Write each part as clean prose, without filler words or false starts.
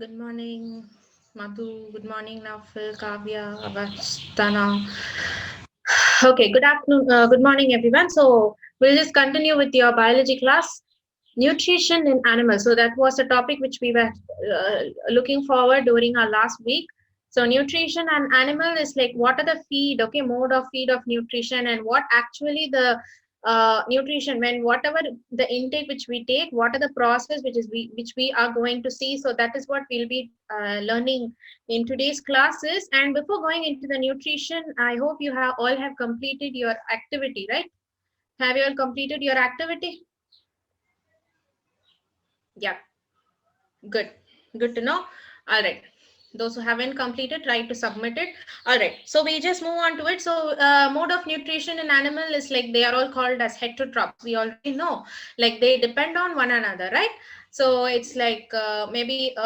Good morning, Madhu. Good morning, Nafil, Kavya, Avastana. Okay, good afternoon. Good morning, everyone. So we'll just continue with your biology class, nutrition in animals. So that was a topic which we were looking forward during our last week. So nutrition and animal is like what are the feed, okay, mode of feed of nutrition, and what actually the nutrition, when whatever the intake which we take, what are the process which we are going to see. So that is what we'll be learning in today's classes. And before going into the nutrition, I hope you have all have completed your activity, right? Have you all completed your activity? Yeah, good. Good to know. All right. Those who haven't completed, try to submit it. All right. So we just move on to it. So mode of nutrition in animal is like they are all called as heterotrophs. We already know, like they depend on one another, right? So it's like maybe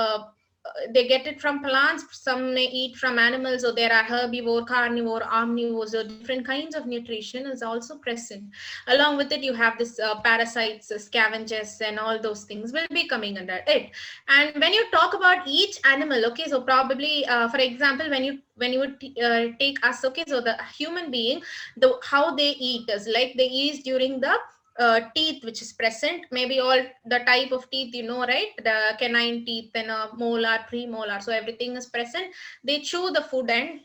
they get it from plants. Some may eat from animals. So there are herbivore, carnivore, omnivore. So different kinds of nutrition is also present. Along with it, you have this parasites, scavengers, and all those things will be coming under it. And when you talk about each animal, okay, so probably for example, when you take us, okay, so the human being, the how they eat is like they eat during the teeth which is present, maybe all the type of teeth, you know, right? The canine teeth and molar, premolar, so everything is present. They chew the food and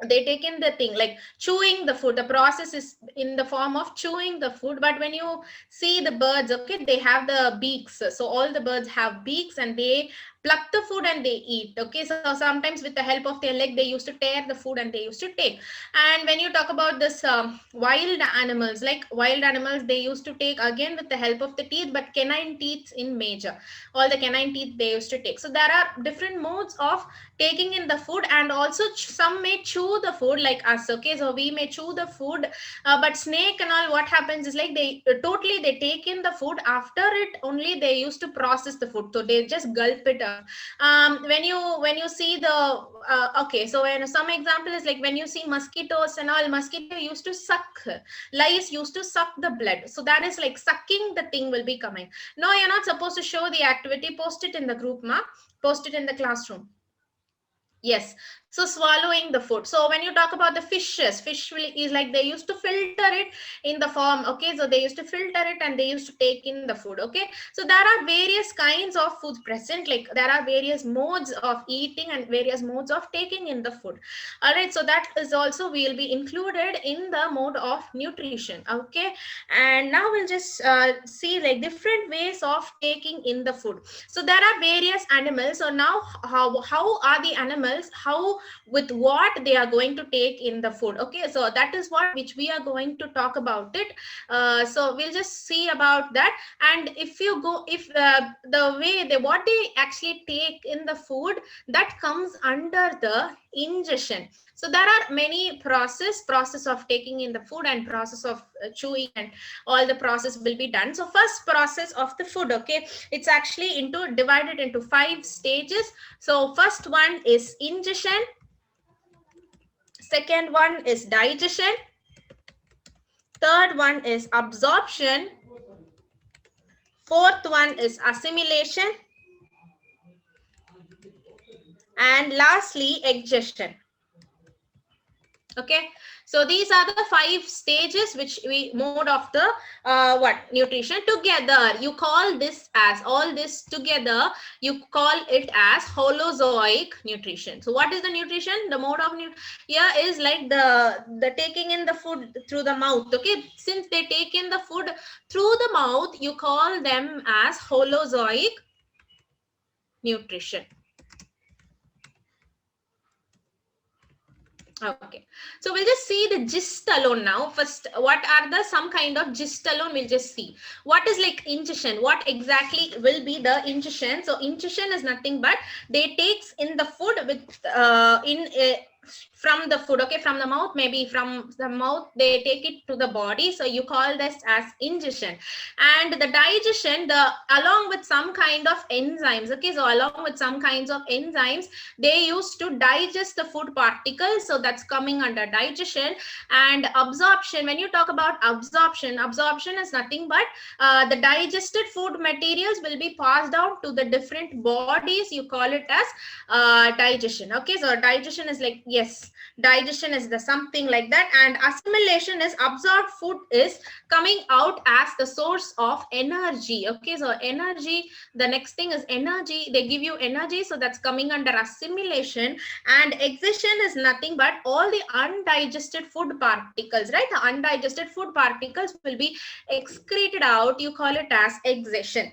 they take in the thing like chewing the food. The process is in the form of chewing the food. But when you see the birds, okay, they have the beaks. So all the birds have beaks and they pluck the food and they eat. Okay, so sometimes with the help of their leg they used to tear the food and they used to take. And when you talk about this wild animals, like wild animals, they used to take again with the help of the teeth, but canine teeth in major, all the canine teeth they used to take. So there are different modes of taking in the food. And also some may chew the food like us, okay, so we may chew the food. But snake and all, what happens is like they totally they take in the food, after it only they used to process the food, so they just gulp it up. When you see the okay, so when some example is like when you see mosquitoes and all, mosquito used to suck, lice used to suck the blood, so that is like sucking the thing will be coming. No, you're not supposed to show the activity. Post it in the group, ma. Post it in the classroom. Yes. So swallowing the food. So when you talk about the fishes, fish will, is like they used to filter it in the form. Okay. So they used to filter it and they used to take in the food. Okay. So there are various kinds of foods present. Like there are various modes of eating and various modes of taking in the food. All right. So that is also will be included in the mode of nutrition. Okay. And now we'll just see like different ways of taking in the food. So there are various animals. So now how are the animals, how, with what they are going to take in the food. Okay, so that is what which we are going to talk about it. So we'll just see about that. And if you go, if the way they what they actually take in the food, that comes under the ingestion. So there are many process of taking in the food and process of chewing, and all the process will be done. So first process of the food, okay, it's actually into divided into 5 stages. So first one is ingestion, second one is digestion, third one is absorption, fourth one is assimilation, and lastly exhaustion. Okay, so these are the 5 stages which we mode of the what nutrition together. You call this as all this together, you call it as holozoic nutrition. So what is the nutrition, the mode of here is like the taking in the food through the mouth. Okay, since they take in the food through the mouth, you call them as holozoic nutrition. Okay, so we'll just see the gist alone now. First, what are the some kind of gist alone? We'll just see what is like ingestion. What exactly will be the ingestion? So ingestion is nothing but they takes in the food with in a from the food, okay, from the mouth, maybe from the mouth they take it to the body, so you call this as ingestion. And the digestion, the along with some kind of enzymes, okay, so along with some kinds of enzymes, they used to digest the food particles, so that's coming under digestion. And absorption, when you talk about absorption, absorption is nothing but the digested food materials will be passed down to the different bodies, you call it as digestion. Okay, so digestion is like, yes, digestion is the something like that. And assimilation is absorbed food is coming out as the source of energy. Okay, so energy, the next thing is energy, they give you energy, so that's coming under assimilation. And excision is nothing but all the undigested food particles, right? The undigested food particles will be excreted out, you call it as excision,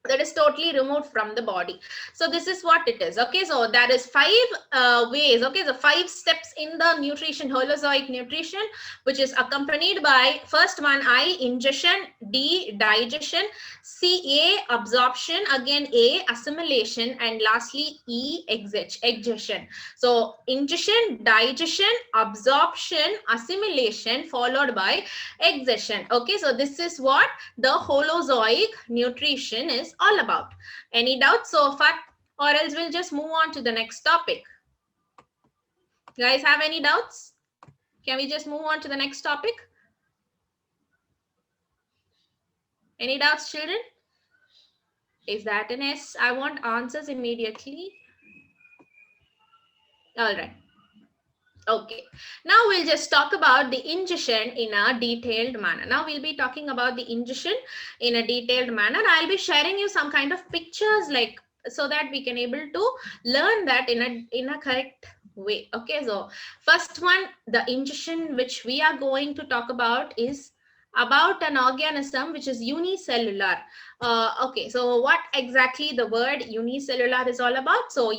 that is totally removed from the body. So this is what it is. Okay, so there is 5 ways, okay, the 5 steps in the nutrition, holozoic nutrition, which is accompanied by first one, I, ingestion, D, digestion, C, A, absorption, again A, assimilation, and lastly E, exgestion. So ingestion, digestion, absorption, assimilation, followed by exgestion. Okay, so this is what the holozoic nutrition is all about. Any doubts so far, or else we'll just move on to the next topic? Guys, have any doubts? Can we just move on to the next topic? Any doubts, children? Is that an yes? I want answers immediately. All right. Okay, now we'll just talk about the ingestion in a detailed manner. Now we'll be talking about the ingestion in a detailed manner. I'll be sharing you some kind of pictures, like, so that we can able to learn that in a correct way. Okay, so first one, the ingestion which we are going to talk about is about an organism which is unicellular. Okay, so what exactly the word unicellular is all about? So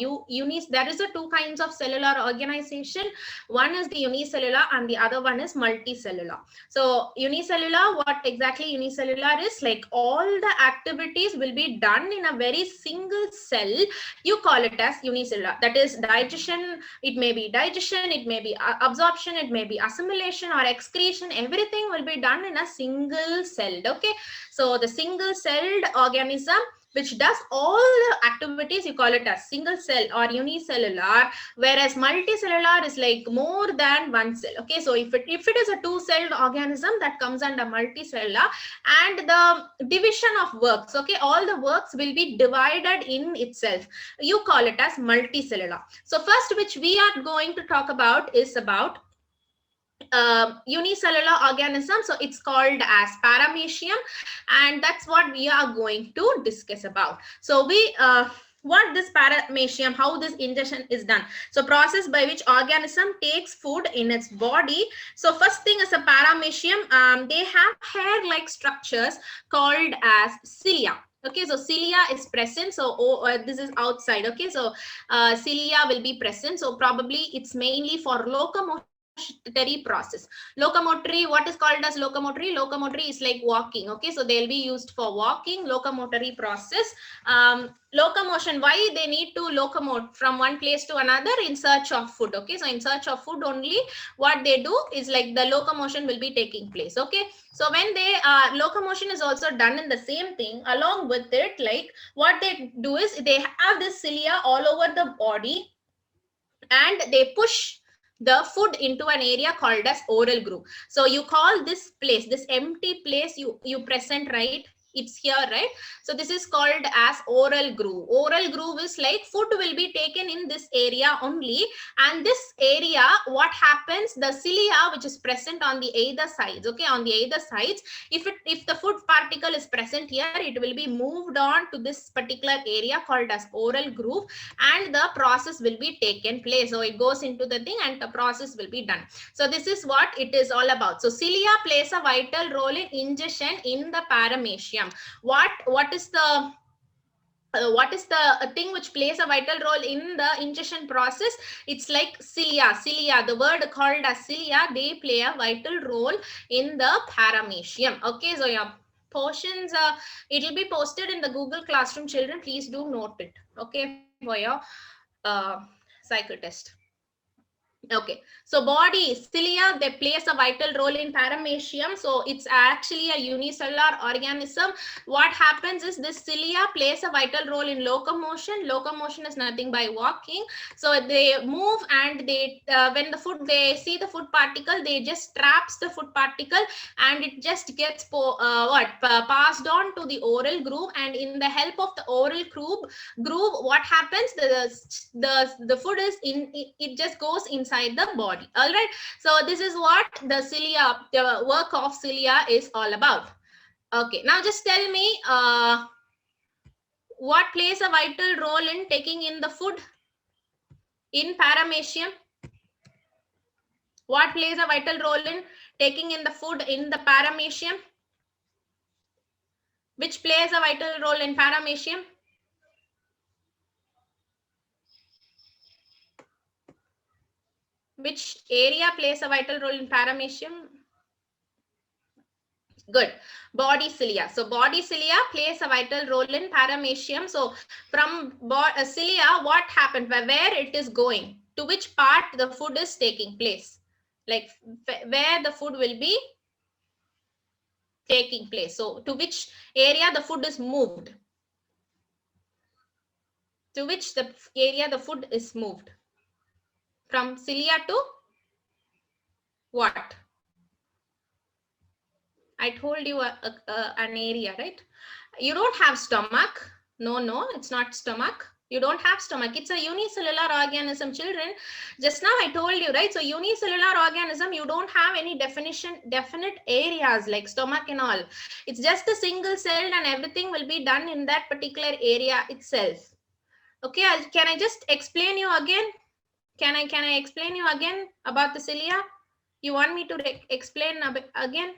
there is a 2 kinds of cellular organization. One is the unicellular and the other one is multicellular. So unicellular, what exactly unicellular is, like all the activities will be done in a very single cell, you call it as unicellular. That is digestion, it may be digestion, it may be absorption, it may be assimilation or excretion, everything will be done in a single cell. Okay, so the single celled organism which does all the activities, you call it as single cell or unicellular, whereas multicellular is like more than one cell. Okay, so if it is a 2-celled organism, that comes under multicellular. And the division of works, okay, all the works will be divided in itself, you call it as multicellular. So first, which we are going to talk about is about unicellular organism, so it's called as paramecium, and that's what we are going to discuss about. So we what this paramecium, how this ingestion is done. So process by which organism takes food in its body. So first thing is a paramecium, they have hair like structures called as cilia. Okay, so cilia is present, so this is outside. Okay, so cilia will be present, so probably it's mainly for locomotory process. Locomotory, what is called as locomotory? Locomotory is like walking. Okay, so they'll be used for walking, locomotory process. Locomotion, why they need to locomote from one place to another? In search of food. Okay, so in search of food only, what they do is like the locomotion will be taking place. Okay, so when they locomotion is also done in the same thing, along with it, like what they do is they have this cilia all over the body, and they push the food into an area called as oral groove. So you call this place, this empty place you present, right? It's here, right? So this is called as oral groove. Oral groove is like food will be taken in this area only, and this area, what happens, the cilia which is present on the either sides, okay, on the either sides, if the food particle is present here, it will be moved on to this particular area called as oral groove, and the process will be taken place. So it goes into the thing and the process will be done. So this is what it is all about. So cilia plays a vital role in ingestion in the paramecium. What is the thing which plays a vital role in the ingestion process? It's like cilia, the word called as cilia, they play a vital role in the paramecium. Okay, so yeah, portions, it will be posted in the Google Classroom, children, please do note it, okay, for your cycle test. Okay, so body, cilia, they plays a vital role in paramecium. So it's actually a unicellular organism. What happens is this cilia plays a vital role in locomotion. Locomotion is nothing by walking. So they move and they, when the food, they see the food particle, they just traps the food particle and it just gets passed on to the oral groove. And in the help of the oral groove, what happens, the food is in it just goes inside the body. All right, so this is what the cilia, the work of cilia is all about. Okay, now just tell me what plays a vital role in taking in the food in paramecium. What plays a vital role in taking in the food in the paramecium? Which plays a vital role in paramecium? Which area plays a vital role in paramecium? Good. Body cilia. So body cilia plays a vital role in paramecium. So from cilia, what happened? Where it is going? To which part the food is taking place? Like where the food will be taking place. So to which area the food is moved? To which the area the food is moved? From cilia to what? I told you an area, right? You don't have stomach. No, it's not stomach. You don't have stomach. It's a unicellular organism, children. Just now I told you, right? So unicellular organism, you don't have any definite areas like stomach and all. It's just a single celled and everything will be done in that particular area itself. Okay, can I just explain you again? Can I explain you again about the cilia? You want me to explain again?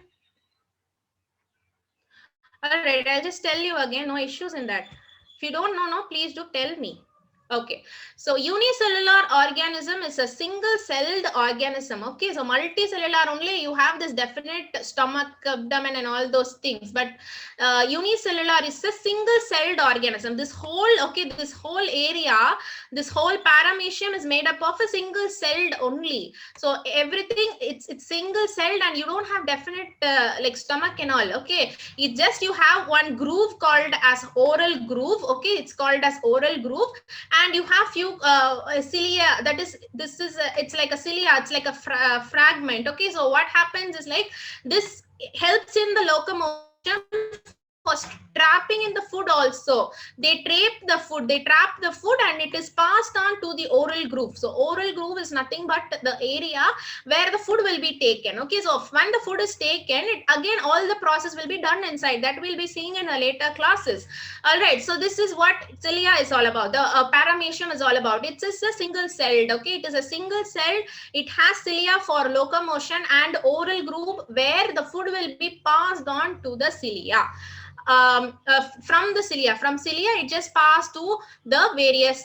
All right, I'll just tell you again, no issues in that. If you don't know, no, please do tell me. Okay, so unicellular organism is a single-celled organism. Okay, so multicellular only you have this definite stomach, abdomen, and all those things. But unicellular is a single-celled organism. This whole area, this whole paramecium is made up of a single-celled only. So everything it's single-celled, and you don't have definite like stomach and all. Okay, it just you have one groove called as oral groove. Okay, it's called as oral groove. And you have few cilia, that is it's like a cilia, it's like a fragment. Okay, so what happens is like this helps in the locomotion for trapping in the food also. They trap the food and it is passed on to the oral groove. So oral groove is nothing but the area where the food will be taken. Okay, so when the food is taken, again all the process will be done inside. That we'll be seeing in the later classes. All right, so this is what cilia is all about. The paramecium is all about. It's just a single celled. Okay, it is a single celled. It has cilia for locomotion and oral groove where the food will be passed on to the cilia. From cilia it just passed to the various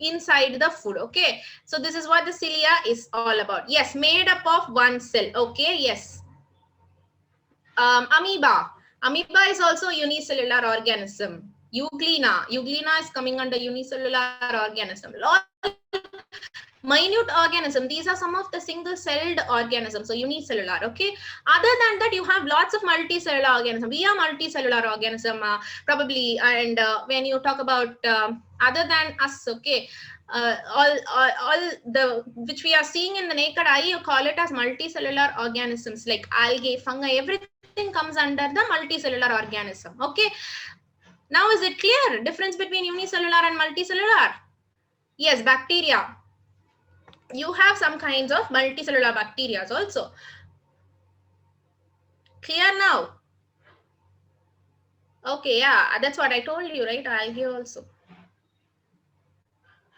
inside the food. Okay, so this is what the cilia is all about. Yes, made up of one cell. Okay, yes. Amoeba is also a unicellular organism. Euglena is coming under unicellular organism. Minute organism, these are some of the single celled organisms, so unicellular. Okay, other than that you have lots of multicellular organism. We are multicellular organism probably, and when you talk about other than us, okay, all the which we are seeing in the naked eye, you call it as multicellular organisms like algae, fungi, everything comes under the multicellular organism. Okay, now is it clear difference between unicellular and multicellular? Yes, bacteria, you have some kinds of multicellular bacteria also. Clear now? Okay, yeah, that's what I told you, right? Algae also.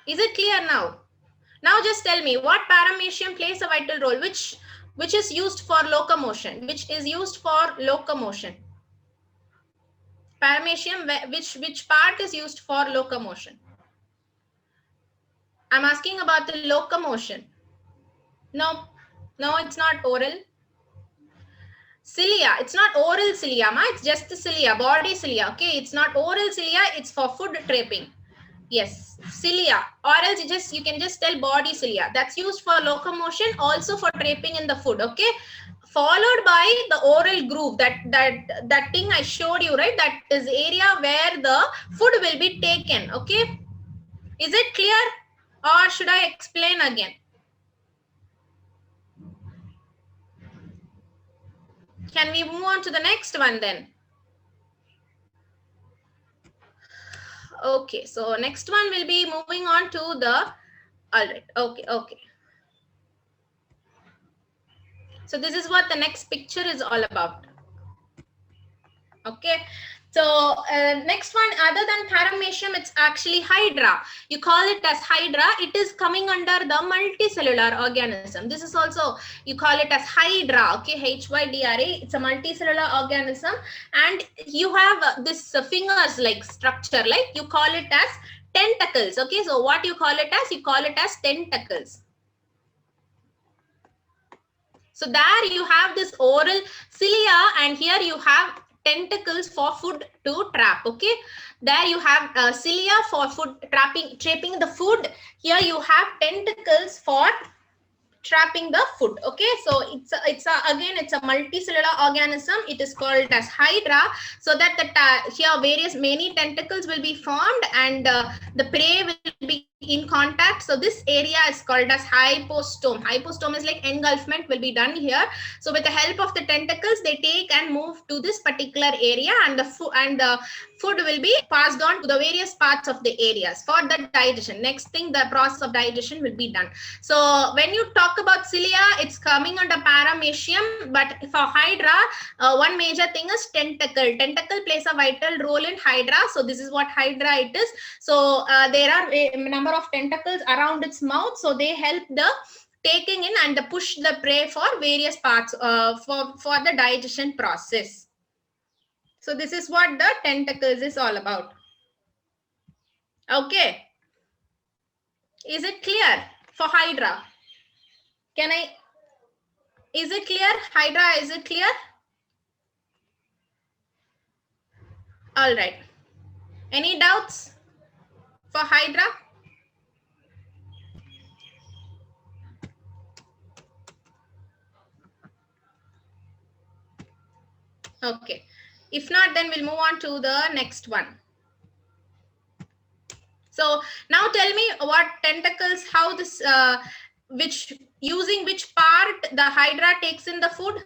Is it clear now? Now just tell me what paramecium plays a vital role, which is used for locomotion, Paramecium, which part is used for locomotion? I'm asking about the locomotion. No, it's not oral. Cilia, it's not oral cilia, ma. It's just the cilia, body cilia. Okay, it's not oral cilia. It's for food trapping. Yes, cilia, or else you can just tell body cilia. That's used for locomotion, also for trapping in the food. Okay, followed by the oral groove. That thing I showed you, right? That is area where the food will be taken. Okay, is it clear, or should I explain again? Can we move on to the next one then? Okay, so next one will be moving on to the. All right. Okay. So this is what the next picture is all about. Okay, so next one, other than paramecium, it's actually hydra. You call it as hydra. It is coming under the multicellular organism. This is also, you call it as hydra. Okay, HYDRA. It's a multicellular organism, and you have this fingers like structure, like you call it as tentacles. Okay, so what you call it as? You call it as tentacles. So there you have this oral cilia, and here you have tentacles for food to trap. Okay, there you have cilia for food trapping the food. Here you have tentacles for trapping the food. Okay, so again it's a multicellular organism. It is called as hydra, so that here many tentacles will be formed, and the prey will be in contact. So this area is called as hypostome. Hypostome is like engulfment will be done here. So with the help of the tentacles, they take and move to this particular area, and the food will be passed on to the various parts of the areas for the digestion. Next thing, the process of digestion will be done. So when you talk about cilia, it's coming under paramecium, but for hydra, one major thing is tentacle. Tentacle plays a vital role in hydra. So this is what hydra it is. So there are a number of tentacles around its mouth. So they help the taking in and push the prey for various parts for the digestion process. So this is what the tentacles is all about. Okay. Is it clear for hydra? Is it clear? Hydra, is it clear? All right. Any doubts for hydra? Okay. If not, then we'll move on to the next one. So now tell me what tentacles, how this, using which part the hydra takes in the food?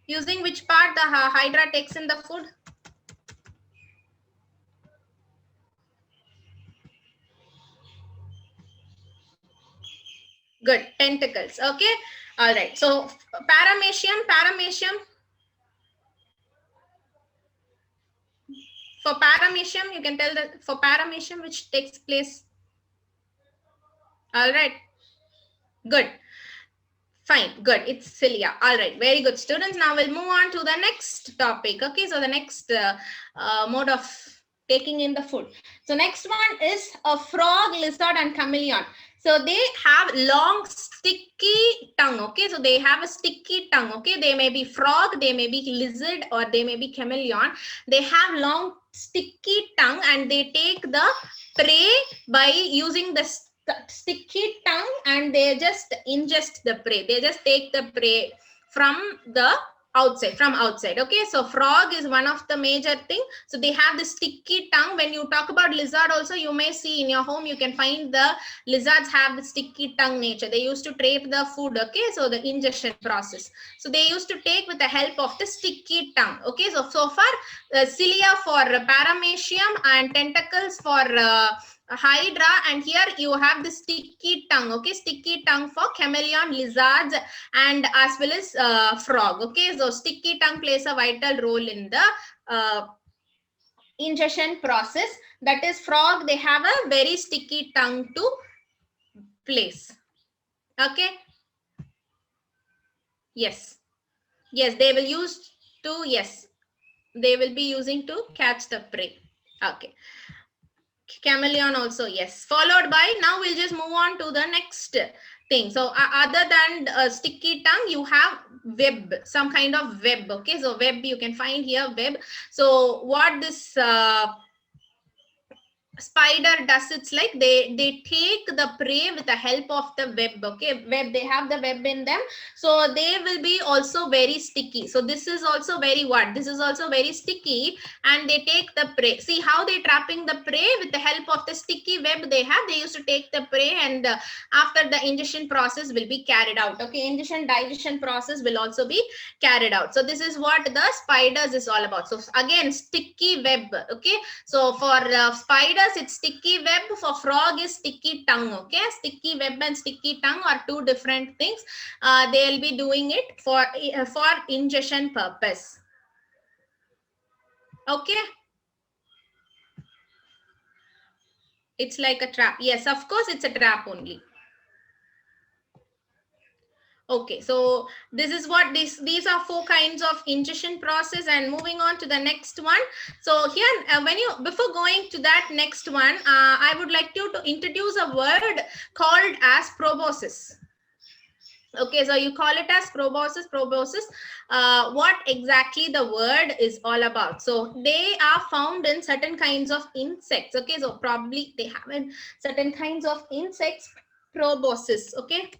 Using which part the hydra takes in the food? Good, tentacles. Okay. All right. So paramecium. For paramecium, you can tell that for paramecium, which takes place. All right. Good. Fine. Good. It's cilia. All right. Very good, students. Now we'll move on to the next topic. Okay. So the next mode of taking in the food. So next one is a frog, lizard, and chameleon. So they have long sticky tongue. Okay, so they have a sticky tongue. Okay, they may be frog, they may be lizard, or they may be chameleon. They have long sticky tongue, and they take the prey by using the sticky tongue, and they just ingest the prey. They just take the prey from outside. Okay, so frog is one of the major thing. So they have the sticky tongue. When you talk about lizard also, you may see in your home, you can find the lizards have the sticky tongue nature. They used to trap the food. Okay, so the ingestion process, so they used to take with the help of the sticky tongue. Okay, so far cilia for paramecium and tentacles for hydra, and here you have the sticky tongue. Okay, sticky tongue for chameleon, lizards, and as well as frog. Okay, so sticky tongue plays a vital role in the ingestion process. That is, frog, they have a very sticky tongue to place. Okay, yes, they will use to, yes, they will be using to catch the prey. Okay, chameleon also, yes. Followed by, now we'll just move on to the next thing. So other than sticky tongue, you have web, some kind of web. Okay, so web, you can find here web. So what this spider does, it's like they take the prey with the help of the web. Okay, web, they have the web in them, so they will be also very sticky. So this is also very what, this is also very sticky, and they take the prey. See how they trapping the prey with the help of the sticky web they have. They used to take the prey, and after the ingestion process will be carried out. Okay, ingestion digestion process will also be carried out. So this is what the spiders is all about. So again, sticky web. Okay, so for spiders, it's sticky web. For frog, is sticky tongue. Okay, sticky web and sticky tongue are two different things. They'll be doing it for ingestion purpose. Okay, it's like a trap. Yes, of course, it's a trap only. Okay, so this is what these are 4 kinds of ingestion process. And moving on to the next one. So here, when you, before going to that next one, I would like you to introduce a word called as proboscis. Okay, so you call it as proboscis. Proboscis, what exactly the word is all about. So they are found in certain kinds of insects. Okay, so probably they have in certain kinds of insects, proboscis. Okay.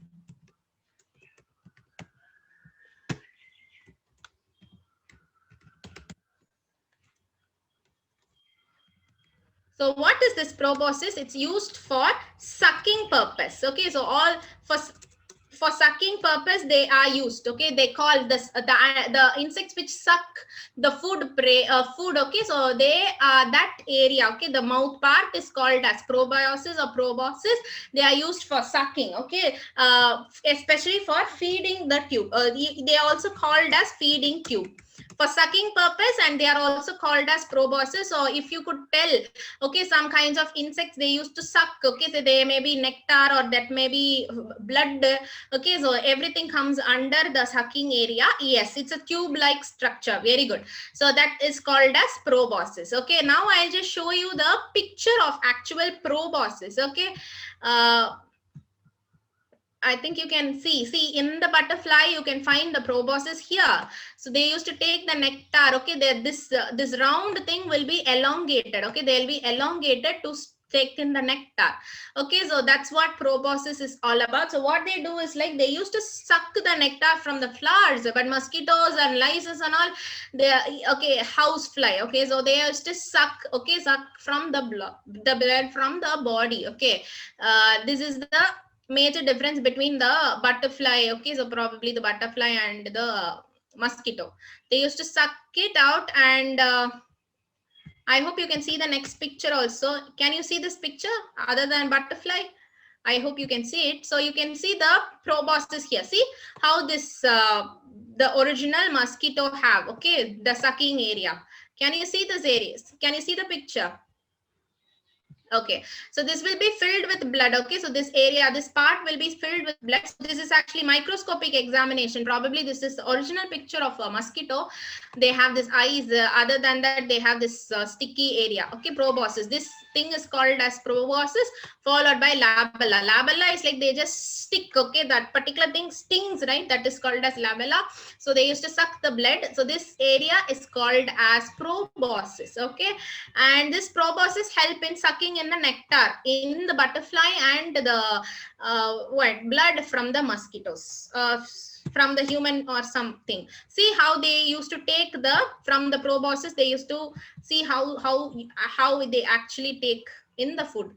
So what is this proboscis? It's used for sucking purpose. Okay, so all for sucking purpose they are used. Okay, they call this the insects which suck the food prey food. Okay, so they are that area. Okay, the mouth part is called as proboscis or proboscis. They are used for sucking. Okay, especially for feeding the tube. They are also called as feeding tube for sucking purpose, and they are also called as proboscis. So if you could tell, okay, some kinds of insects they used to suck. Okay, so they may be nectar or that may be blood. Okay, so everything comes under the sucking area. Yes, it's a tube like structure. Very good. So that is called as proboscis. Okay, now I'll just show you the picture of actual proboscis. Okay, I think you can see in the butterfly, you can find the proboscis here. So they used to take the nectar. Okay, this round thing will be elongated. Okay, they'll be elongated to take in the nectar. Okay, so that's what proboscis is all about. So what they do is like they used to suck the nectar from the flowers, but mosquitoes and lice and all, they are, okay, house fly. Okay, so they used to suck. Okay, suck from the blood from the body. Okay, this is the major difference between the butterfly. Okay, so probably the butterfly and the mosquito, they used to suck it out. And I hope you can see the next picture also. Can you see this picture other than butterfly? I hope you can see it. So you can see the proboscis here. See how this the original mosquito have. Okay, the sucking area. Can you see this areas? Can you see the picture? Okay, so this will be filled with blood. Okay, so this area, this part will be filled with blood. So this is actually microscopic examination. Probably this is the original picture of a mosquito. They have this eyes. Other than that, they have this sticky area. Okay, proboscis. This thing is called as proboscis, followed by labella. Labella is like they just stick. Okay, that particular thing stings, right? That is called as labella. So they used to suck the blood. So this area is called as proboscis. Okay, and this proboscis help in sucking in the nectar in the butterfly and the blood from the mosquitoes, from the human or something. See how they used to take the from the proboscis. They used to see how they actually take in the food.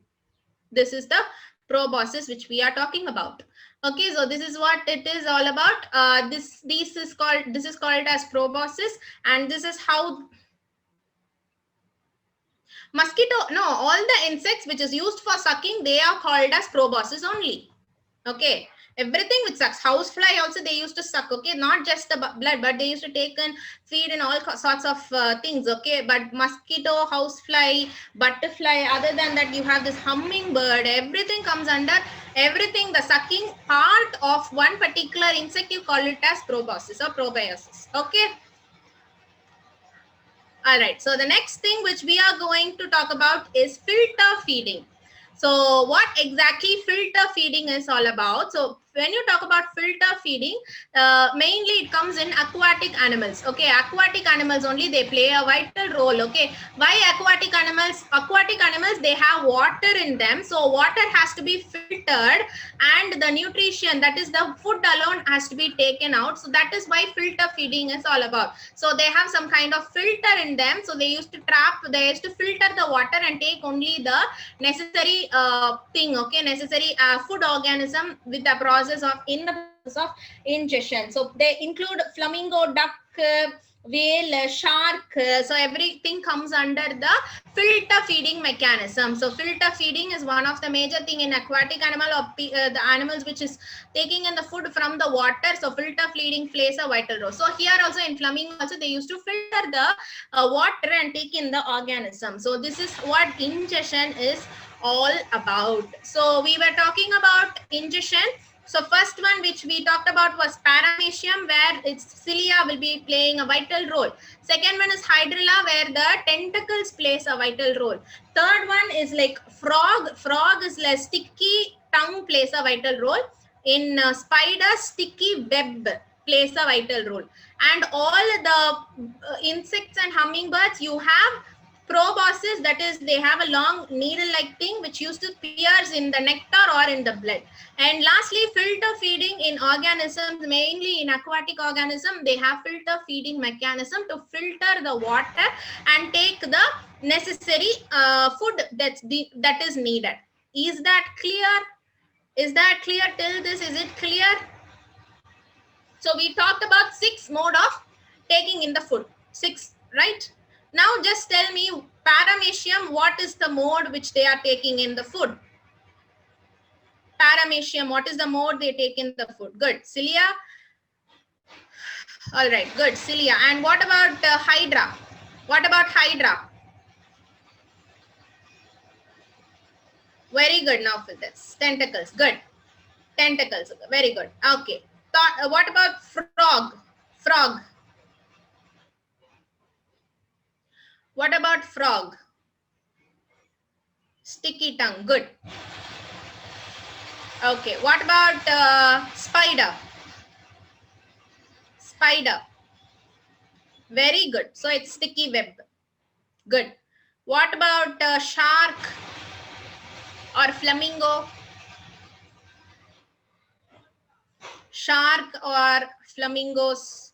This is the proboscis which we are talking about. Okay, so this is what it is all about. This is called as proboscis, and this is how mosquito, no, all the insects which is used for sucking, they are called as proboscis only. Okay, everything which sucks, housefly also they used to suck. Okay, not just the blood, but they used to take and feed in all sorts of things. Okay, but mosquito, housefly, butterfly, other than that you have this hummingbird, everything comes under, everything, the sucking part of one particular insect, you call it as proboscis or proboscis. Okay. All right, so the next thing which we are going to talk about is filter feeding. So what exactly filter feeding is all about? So when you talk about filter feeding, mainly it comes in aquatic animals. Okay, aquatic animals only, they play a vital role. Okay, why aquatic animals? Aquatic animals, they have water in them, so water has to be filtered, and the nutrition, that is the food alone, has to be taken out. So that is why filter feeding is all about. So they have some kind of filter in them, so they used to filter the water and take only the necessary thing. Okay, necessary food organism with the process of ingestion. So they include flamingo, duck, whale, shark. So everything comes under the filter feeding mechanism. So filter feeding is one of the major thing in aquatic animal, or the animals which is taking in the food from the water. So filter feeding plays a vital role. So here also in flamingo also, they used to filter the water and take in the organism. So this is what ingestion is all about. So we were talking about ingestion. So first one which we talked about was paramecium, where its cilia will be playing a vital role. Second one is hydrilla, where the tentacles plays a vital role. Third one is like frog. Frog is like sticky tongue plays a vital role. In spider, sticky web plays a vital role. And all the insects and hummingbirds, you have proboscis, that is they have a long needle like thing which used to pierce in the nectar or in the blood. And lastly, filter feeding in organisms, mainly in aquatic organism, they have filter feeding mechanism to filter the water and take the necessary food that is needed. Is that clear? Is that clear till this? Is it clear? So we talked about 6 mode of taking in the food. 6, right? Now just tell me, paramecium, what is the mode which they are taking in the food? Paramecium, what is the mode they take in the food? Good. Cilia? All right, good. Cilia. And what about hydra? What about hydra? Very good. Now for this. Tentacles. Good. Tentacles. Very good. Okay. What about frog? Frog. What about frog? Sticky tongue. Good. Okay. What about spider? Spider. Very good. So it's sticky web. Good. What about shark or flamingo? Shark or flamingos?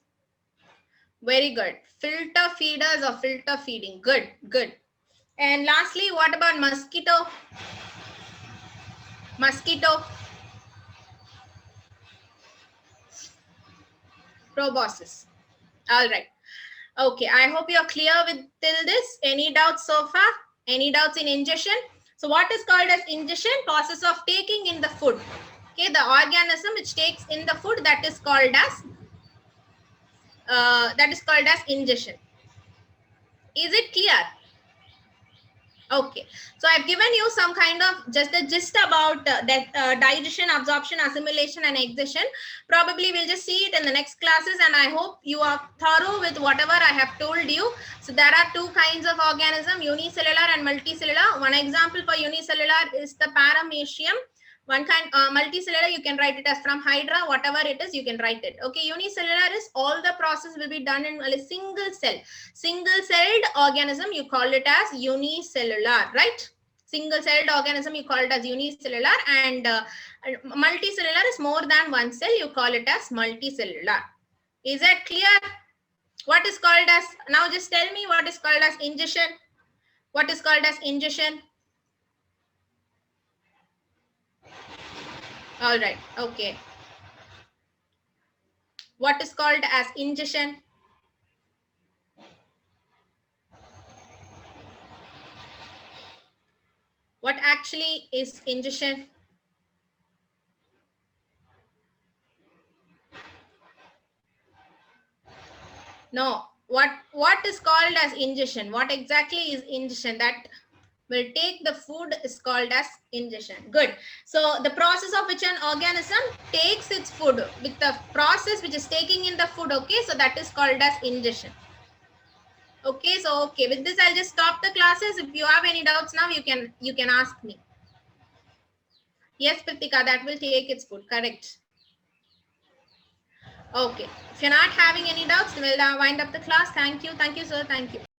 Very good. Filter feeders or filter feeding? Good, good. And lastly, what about mosquito? Mosquito. Proboscis. All right. Okay, I hope you're clear with till this. Any doubts so far? Any doubts in ingestion? So what is called as ingestion? Process of taking in the food. Okay, the organism which takes in the food, that is called as ingestion. Is it clear? Okay, so I've given you some kind of just a gist about digestion, absorption, assimilation, and excision. Probably we'll just see it in the next classes, and I hope you are thorough with whatever I have told you. So there are 2 kinds of organism, unicellular and multicellular. One example for unicellular is the paramecium. One kind multicellular, you can write it as from hydra, whatever it is, you can write it. Okay, unicellular is all the process will be done in a single cell. Single celled organism, you call it as unicellular, right? Single celled organism, you call it as unicellular, and multicellular is more than one cell, you call it as multicellular. Is that clear? What is called as, now just tell me what is called as ingestion. What is called as ingestion? All right, okay. What is called as ingestion? What actually is ingestion? No, what is called as ingestion? What exactly is ingestion? That will take the food is called as ingestion. Good. So the process of which an organism takes its food, with the process which is taking in the food. Okay, so that is called as ingestion. Okay, so okay, with this I'll just stop the classes. If you have any doubts now, you can ask me. Yes, Pritika, that will take its food. Correct. Okay. If you're not having any doubts, we'll wind up the class. Thank you. Thank you, sir. Thank you.